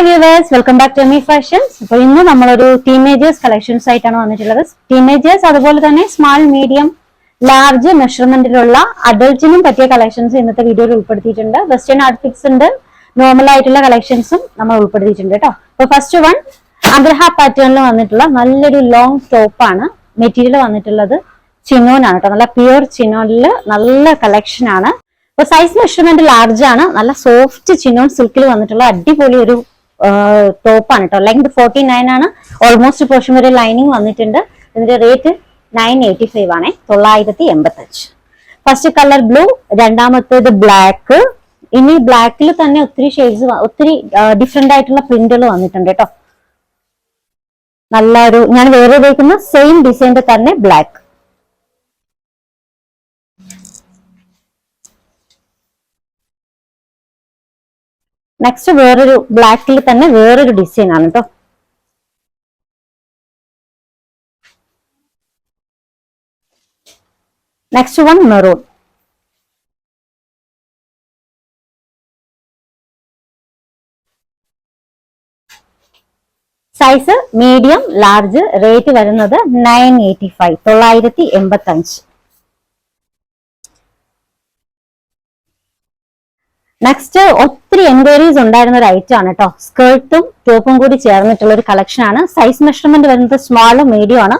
Hi viewers, welcome back to ME Fashions. അപ്പോൾ ഇന്ന് നമ്മളൊരു ടീനേജേഴ്സ് കളക്ഷൻസ് ആയിട്ടാണ് വന്നിട്ടുള്ളത്. ടീനേജേഴ്സ് അതുപോലെ തന്നെ സ്മാൾ, മീഡിയം, ലാർജ് മെഷർമെന്റിലുള്ള അഡൾട്ടിനും പറ്റിയ കളക്ഷൻസ് ഇന്നത്തെ വീഡിയോയിൽ ഉൾപ്പെടുത്തിയിട്ടുണ്ട്. വെസ്റ്റേൺ ഔട്ട്ഫിറ്റ്സ് ഉണ്ട്, നോർമൽ ആയിട്ടുള്ള കളക്ഷൻസും നമ്മൾ ഉൾപ്പെടുത്തിയിട്ടുണ്ട് കേട്ടോ. അപ്പോൾ ഫസ്റ്റ് വൺ അഗ്രഹ പാറ്റേണിൽ വന്നിട്ടുള്ള നല്ലൊരു ലോങ് ടോപ്പാണ്. മെറ്റീരിയൽ വന്നിട്ടുള്ളത് ചിനോൻ ആണ് കേട്ടോ. നല്ല പ്യുവർ ചിനോനിൽ നല്ല കളക്ഷൻ ആണ്. അപ്പോൾ സൈസ് മെഷർമെന്റ് ലാർജ് ആണ്. നല്ല സോഫ്റ്റ് ചിനോൺ സിൽക്കിൽ വന്നിട്ടുള്ള അടിപൊളി ഒരു ടോപ്പാണ് കേട്ടോ. ലെങ്ത് 49 ആണ്. ഓൾമോസ്റ്റ് പോർഷൻ വരെ ലൈനിങ് വന്നിട്ടുണ്ട്. ഇതിന്റെ റേറ്റ് 985 ആണ്, 985. ഫസ്റ്റ് കളർ ബ്ലൂ, രണ്ടാമത്തേത് ബ്ലാക്ക്. ഇനി ബ്ലാക്കിൽ തന്നെ ഒത്തിരി ഷെയ്ഡ്സ്, ഒത്തിരി ഡിഫറെന്റ് ആയിട്ടുള്ള പ്രിന്റുകൾ വന്നിട്ടുണ്ട് കേട്ടോ. നല്ലൊരു, ഞാൻ വേറെ ഉപയോഗിക്കുന്ന സെയിം ഡിസൈൻ്റെ തന്നെ ബ്ലാക്ക്. നെക്സ്റ്റ് വേറൊരു ബ്ലാക്കിൽ തന്നെ വേറൊരു ഡിസൈൻ ആണ് കേട്ടോ. Next one maroon. Size medium, large. Rate വരുന്നത് 985, 985. നെക്സ്റ്റ് ഒത്തിരി എൻക്വയറീസ് ഉണ്ടായിരുന്ന ഒരു ഐറ്റം ആണ് കേട്ടോ. സ്കേർട്ടും ടോപ്പും കൂടി ചേർന്നിട്ടുള്ള ഒരു കളക്ഷൻ ആണ്. സൈസ് മെഷർമെന്റ് വരുന്നത് സ്മാളും മീഡിയം ആണ്.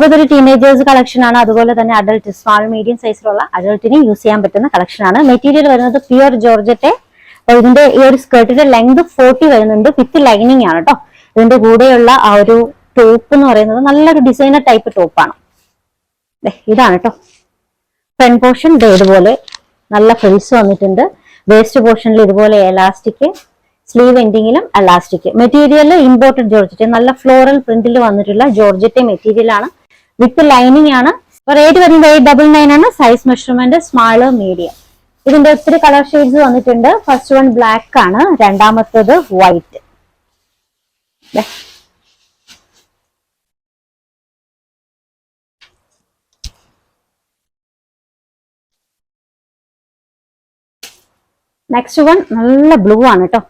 അതൊരു ടീനേജേഴ്സ് കളക്ഷൻ ആണ്. അതുപോലെ തന്നെ അഡൾട്ട്, സ്മാൾ മീഡിയം സൈസിലുള്ള അഡൾട്ടിന് യൂസ് ചെയ്യാൻ പറ്റുന്ന കളക്ഷൻ ആണ്. മെറ്റീരിയൽ വരുന്നത് പ്യുവർ ജോർജറ്റ്. ഇതിന്റെ ഈ ഒരു സ്കേർട്ടിന്റെ ലെങ്ത് 40 വരുന്നുണ്ട്. വിത്ത് ലൈനിങ് ആണ് കേട്ടോ. ഇതിന്റെ കൂടെയുള്ള ആ ഒരു ടോപ്പ് എന്ന് പറയുന്നത് നല്ലൊരു ഡിസൈനർ ടൈപ്പ് ടോപ്പാണ്. ഇതാണ് കേട്ടോ. ഫ്രണ്ട് പോർഷൻ ഇതുപോലെ നല്ല ഫ്രിൽസ് വന്നിട്ടുണ്ട്. വേസ്റ്റ് പോർഷനിൽ ഇതുപോലെ എലാസ്റ്റിക്, സ്ലീവ് എൻഡിങ്ങിലും എലാസ്റ്റിക്. മെറ്റീരിയൽ ഇമ്പോർട്ടഡ് ജോർജറ്റ്, നല്ല ഫ്ലോറൽ പ്രിന്റിൽ വന്നിട്ടുള്ള ജോർജറ്റ് മെറ്റീരിയൽ ആണ്. വിത്ത് ലൈനിങ് ആണ്. റേറ്റ് വരുന്നത് 899 ആണ്. Size measurement small, medium. ഇതിന്റെ ഒത്തിരി കളർ ഷെയ്ഡ്സ് വന്നിട്ടുണ്ട്. ഫസ്റ്റ് വൺ ബ്ലാക്ക് ആണ്, രണ്ടാമത്തേത് വൈറ്റ്. നെക്സ്റ്റ് വൺ നല്ല ബ്ലൂ ആണ് കേട്ടോ.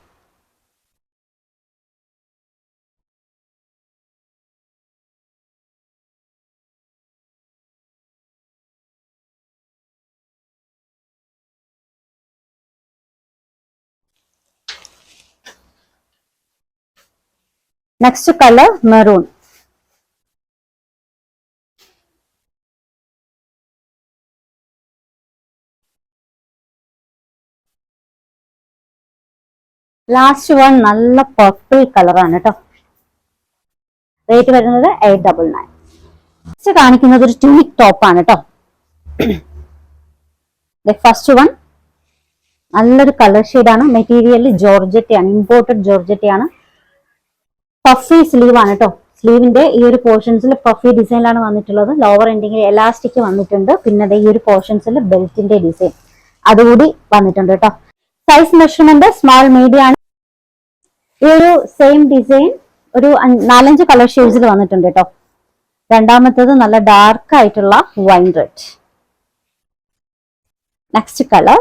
Next colour maroon. Last one നല്ല പർപ്പിൾ കളറാണ് കേട്ടോ. റേറ്റ് വരുന്നത് 899. നെക്സ്റ്റ് കാണിക്കുന്നത് ഒരു ട്യൂണിക് ടോപ്പാണ് കേട്ടോ. ഫസ്റ്റ് വൺ നല്ലൊരു കളർ ഷെയ്ഡാണ്. മെറ്റീരിയൽ ജോർജറ്റ് ആണ്, ഇമ്പോർട്ടഡ് ജോർജറ്റ് ആണ്. പഫി സ്ലീവ് ആണ് കേട്ടോ. സ്ലീവിന്റെ ഈ ഒരു പോർഷൻസിൽ പഫി ഡിസൈനിലാണ് വന്നിട്ടുള്ളത്. ലോവർ എൻഡിങ്ങിൽ എലാസ്റ്റിക് വന്നിട്ടുണ്ട്. പിന്നെ ഈ ഒരു പോർഷൻസിൽ ബെൽറ്റിന്റെ ഡിസൈൻ അതുകൂടി വന്നിട്ടുണ്ട് കേട്ടോ. സൈസ് മെഷർമെന്റ് സ്മാൾ, മീഡിയം ആണ്. ഈ ഒരു സെയിം ഡിസൈൻ ഒരു 4-5 കളർ ഷെയ്ഡ്സിൽ വന്നിട്ടുണ്ട് കേട്ടോ. രണ്ടാമത്തേത് നല്ല ഡാർക്ക് ആയിട്ടുള്ള wine red. Next colour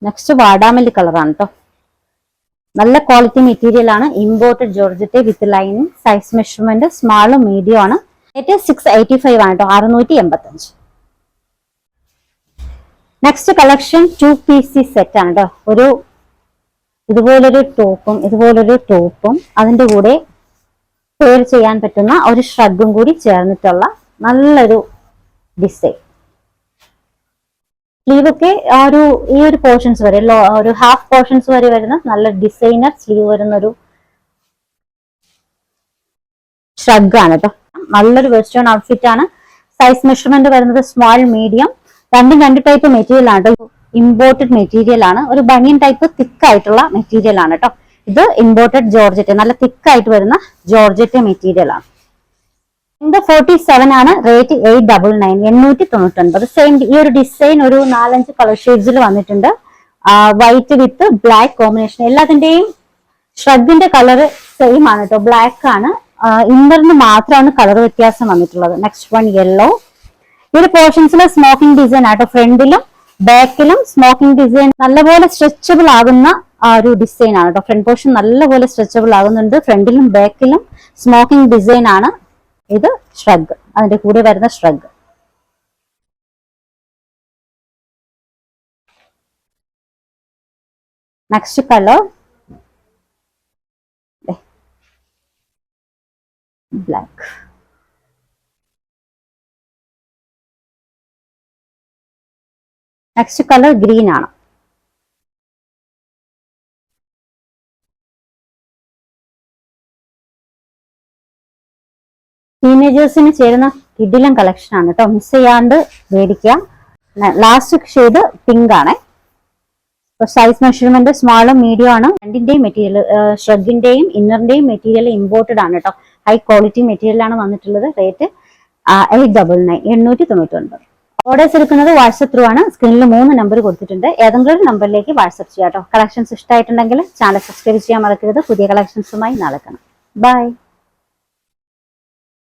next വാടാമല്ലി കളറാണ് കേട്ടോ. നല്ല ക്വാളിറ്റി മെറ്റീരിയൽ ആണ്. Imported georgette with lining. Size measurement സ്മാളും മീഡിയം ആണ്. റേറ്റ് 685 ആണ് കേട്ടോ, 685. നെക്സ്റ്റ് കളക്ഷൻ 2 പീസ് സെറ്റ് ആണ് കേട്ടോ. ഒരു ഇതുപോലൊരു ടോപ്പും അതിന്റെ കൂടെ പെയർ ചെയ്യാൻ പറ്റുന്ന ഒരു ഷ്രഗും കൂടി ചേർന്നിട്ടുള്ള നല്ലൊരു ഡിസൈൻ. സ്ലീവ് ഒക്കെ ഈ ഒരു പോർഷൻസ് വരെ, ഒരു ഹാഫ് പോർഷൻസ് വരെ വരുന്ന നല്ല ഡിസൈനർ സ്ലീവ് വരുന്ന ഒരു ഷ്രഗ് ആണ് കേട്ടോ. നല്ലൊരു വെസ്റ്റേൺ ഔട്ട്ഫിറ്റ് ആണ്. സൈസ് മെഷർമെന്റ് വരുന്നത് സ്മാൾ, മീഡിയം. രണ്ടും 2 ടൈപ്പ് മെറ്റീരിയൽ ആണ് കേട്ടോ. ഇമ്പോർട്ടഡ് മെറ്റീരിയൽ ആണ്. ഒരു ബനിയൻ ടൈപ്പ് തിക്ക് ആയിട്ടുള്ള മെറ്റീരിയൽ ആണ് കേട്ടോ. ഇത് ഇമ്പോർട്ടഡ് ജോർജറ്റ്, നല്ല തിക്ക് ആയിട്ട് വരുന്ന ജോർജറ്റ് മെറ്റീരിയൽ ആണ്. 47 ആണ്. റേറ്റ് 899, 899. സെയിം ഈ ഒരു ഡിസൈൻ ഒരു 4-5 കളർ ഷെയ്ഡ്സിൽ വന്നിട്ടുണ്ട്. വൈറ്റ് വിത്ത് ബ്ലാക്ക് കോമ്പിനേഷൻ. എല്ലാത്തിന്റെയും ഷ്രഗിന്റെ കളർ സെയിം ആണ് കേട്ടോ. ബ്ലാക്ക് ആണ്. ഇന്നറിന് മാത്രമാണ് കളർ വ്യത്യാസം വന്നിട്ടുള്ളത്. Next one yellow. ഈ ഒരു പോർഷൻസിലെ സ്മോക്കിംഗ് ഡിസൈൻ ആട്ടോ. ഫ്രണ്ടിലും ബാക്കിലും സ്മോക്കിംഗ് ഡിസൈൻ നല്ലപോലെ സ്ട്രെച്ചബിൾ ആകുന്ന ആ ഒരു ഡിസൈൻ ആണ് കേട്ടോ. ഫ്രണ്ട് പോർഷൻ നല്ലപോലെ സ്ട്രെച്ചബിൾ ആകുന്നുണ്ട്. ഫ്രണ്ടിലും ബാക്കിലും സ്മോക്കിംഗ് ഡിസൈൻ ആണ്. ഇത് ഷ്രഗ്, അതിന്റെ കൂടെ വരുന്ന shrug. Next colour black. Next colour green ആണ്. ടീനേജേഴ്സിന് ചേരുന്ന കിഡിലൻ കളക്ഷൻ ആണ് കേട്ടോ. മിസ് ചെയ്യാണ്ട് മേടിക്കുക. ലാസ്റ്റ് ഷെയ്ഡ് പിങ്ക് ആണ്. സൈസ് മെഷർമെന്റ് സ്മോളും മീഡിയം ആണ്. രണ്ടിന്റെയും മെറ്റീരിയൽ, ഷ്രഗിന്റെയും ഇന്നറിന്റെയും മെറ്റീരിയൽ ഇമ്പോർട്ടഡ് ആണ് കേട്ടോ. ഹൈ ക്വാളിറ്റി മെറ്റീരിയൽ ആണ് വന്നിട്ടുള്ളത്. റേറ്റ് 899, 899. ഓർഡേഴ്സ് എടുക്കുന്നത് വാട്സ്ആപ്പ് ത്രൂ ആണ്. സ്ക്രീനിൽ 3 നമ്പർ കൊടുത്തിട്ടുണ്ട്. ഏതെങ്കിലും ഒരു നമ്പറിലേക്ക് വാട്സ്ആപ്പ് ചെയ്യാം കേട്ടോ. കളക്ഷൻസ് ഇഷ്ടമായിട്ടുണ്ടെങ്കിൽ ചാനൽ സബ്സ്ക്രൈബ് ചെയ്യാൻ മറക്കരുത്. പുതിയ കളക്ഷൻസുമായി നാളെ കാണാം. ബൈ.